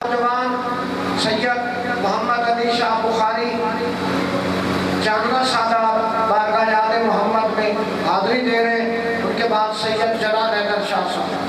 जवान सैयद मोहम्मद अली शाह बुखारी जानना सादात बारगाह याद मोहम्मद में हाजिरी दे रहे हैं। उनके बाद सैयद जनाब हैदर शाह साहब।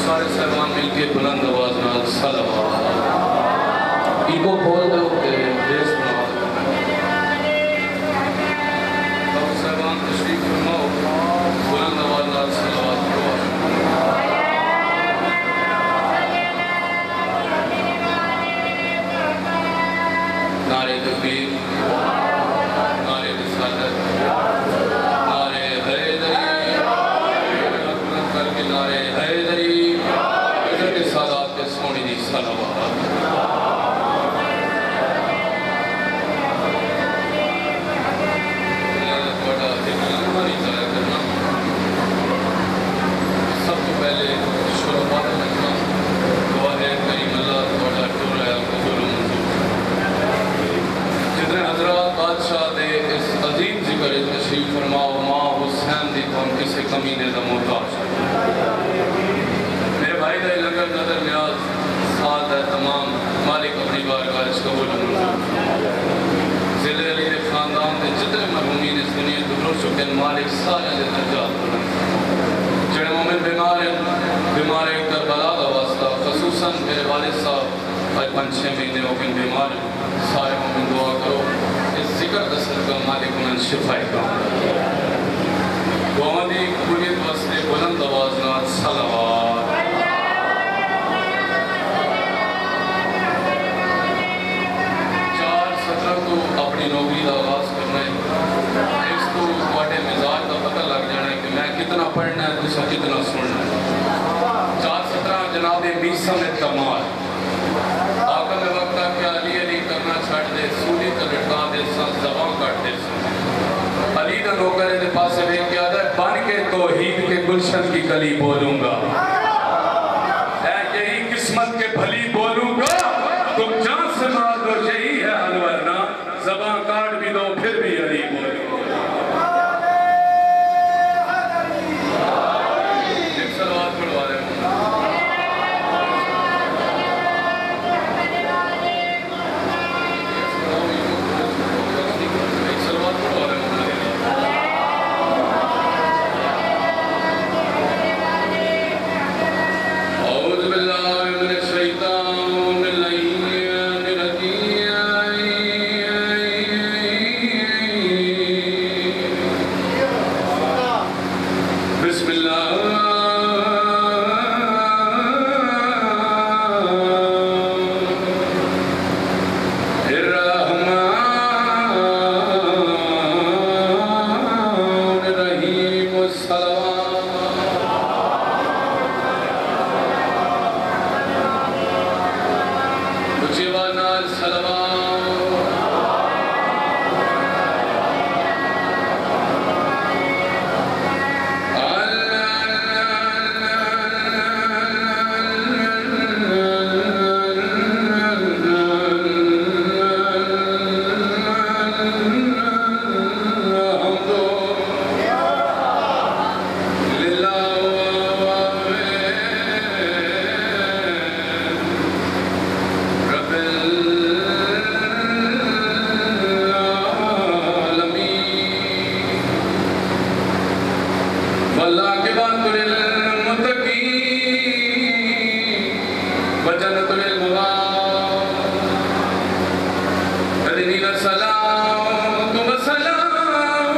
सारे साहबान मिलके बुलंद आवाज नाल सलावत इको खोल दो देश बना दो साहबान तशरीफ फरमाओ बुलंद आवाज नाल सलावत करो। नारे तकबीर नारे रिसालत नारे हैदरी करके नारे हैदरी सादात के सोने की सलावत। सब तो पहले शुरुआत लगना दुआ है करीम अल्लाह थोड़ा टूर है कबूल मंजूर। जितने हजरात बादशाह दे इस अजीम जिक्र तशरीफ फरमाओ माँ हुसैन दी तो हम किसी कमी ने मोहताज भाई का लंगर नजर न्याज साथ है तमाम मालिक अपनी बारगाह कबूल मंजूर। जिले अली के खानदान के जितने मरहूमीन इस दुनिया गुजर चुके हैं मालिक सारे के दर्जात बुलंद। जड़े मोमिन बीमार हैं बीमार एक करबला का वास्ता खसूसन मेरे वालिद साहब आज 5-6 महीने हो गए बीमार सारे मोमिन दुआ करो इस जिक्र दसल का मालिक उन्हें शिफाई का दुआ दी कुलियत वास्ते बुलंद आवाज नाल सलावत। तो अपनी नौकरी का आगाज करना है इसको थोड़े मिजाज का पता लग जाना है कि मैं कितना पढ़ना है तुझे कितना सुनना है। 4:17 जनाब मीसा में कमाल आका में वक्त क्या अली अली करना छड़ दे सूली तो लटका दे जबां काट दे अली का नौकर के पास वे क्या है बन के तौहीद के गुलशन की कली बोलूंगा यही किस्मत के भली बोलूंगा तुम जान से मार दो यही है अलवरना ज़बां काट भी दो फिर भी अली बोलो। एक सलावत पढ़वा रहे हैं वल्लाकिबातु लिलमुत्तकीन वजन्नतु लिलमुत्तकीन अदनीना सलाम तुम सलाम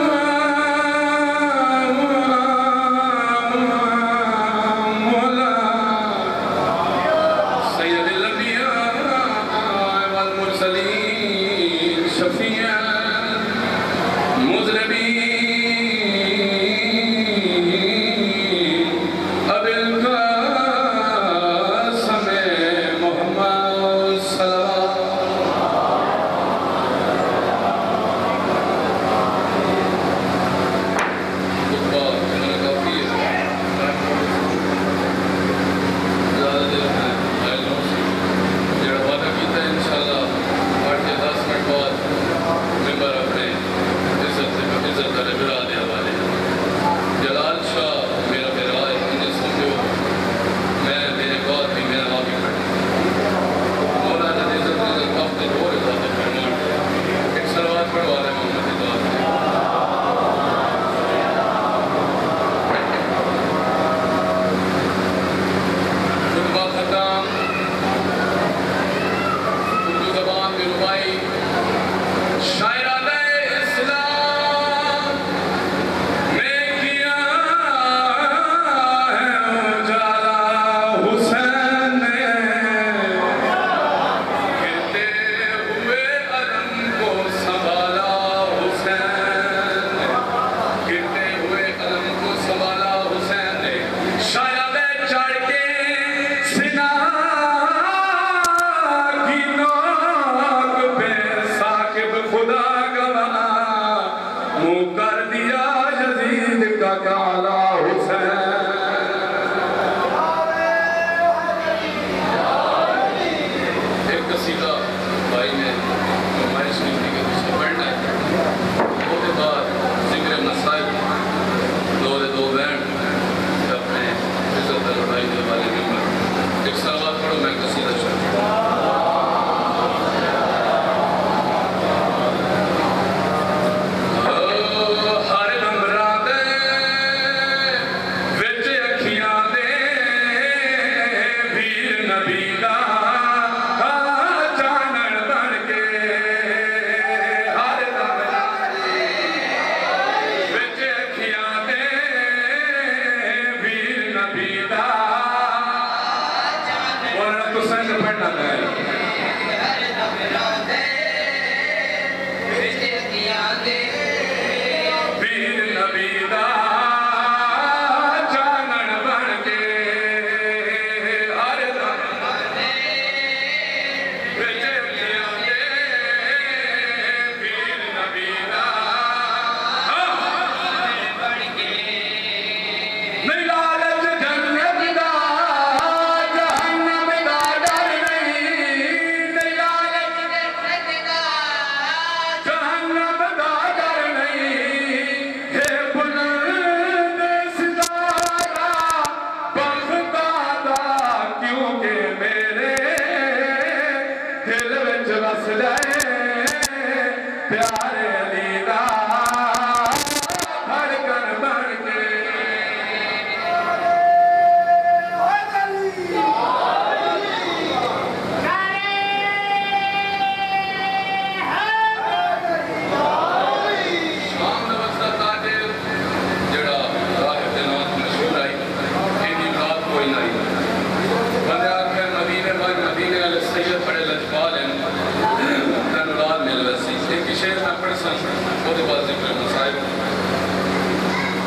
मौला सय्यदुल अंबिया वल मुरसलीन शफीअ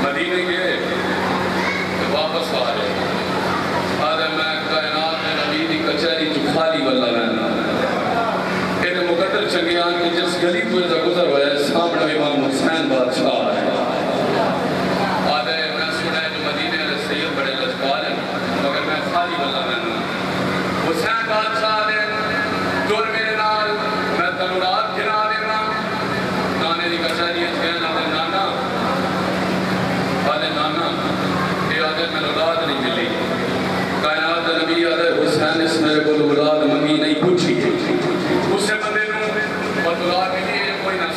मदीने गए वापस आ रहे मैं कायनात में नबी दी कचहरी च खाली वल्ला रहना इन्हें मुकद्दर चंगियान की जिस गली को गुजर होया सामने इमाम हुसैन बादशाह आदे मैं सुना है जो मदीने वाले सैयद बड़े लजपाल हैं मगर मैं खाली वल्ला रहना हुसैन बादशाह ने जोर मेरे नाल मैं तनु रात गिरा देना नाने दी कचहरी कहना नाना ये आदे मैं औलाद नहीं मिली कायनात नबी आदे हुसैन इस मेरे को औलाद मंगी नहीं पूछी उससे बंदे औलाद मिली कोई ना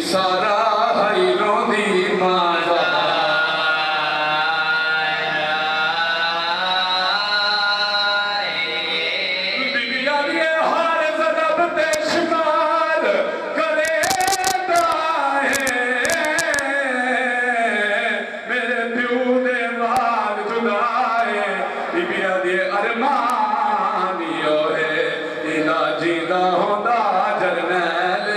सारा हई रोंदी मां बीबिया दिए हार ज़रब ते शिमार करेंदा है मेरे प्यू दे वाल जुदाए बीबिया दिए अरमान यो है इना जीदा होंदा जरनैल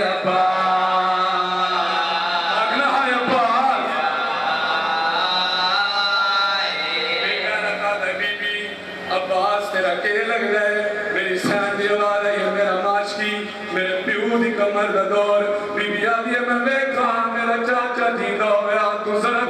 अब्बास तेरा के लग जाए मेरी सैन दी औलाद है मेरा माशकी मेरे प्यू दी कमर दा दौर बीबिया दी मैं वेखा मेरा चाचा जींदा होया तू जरा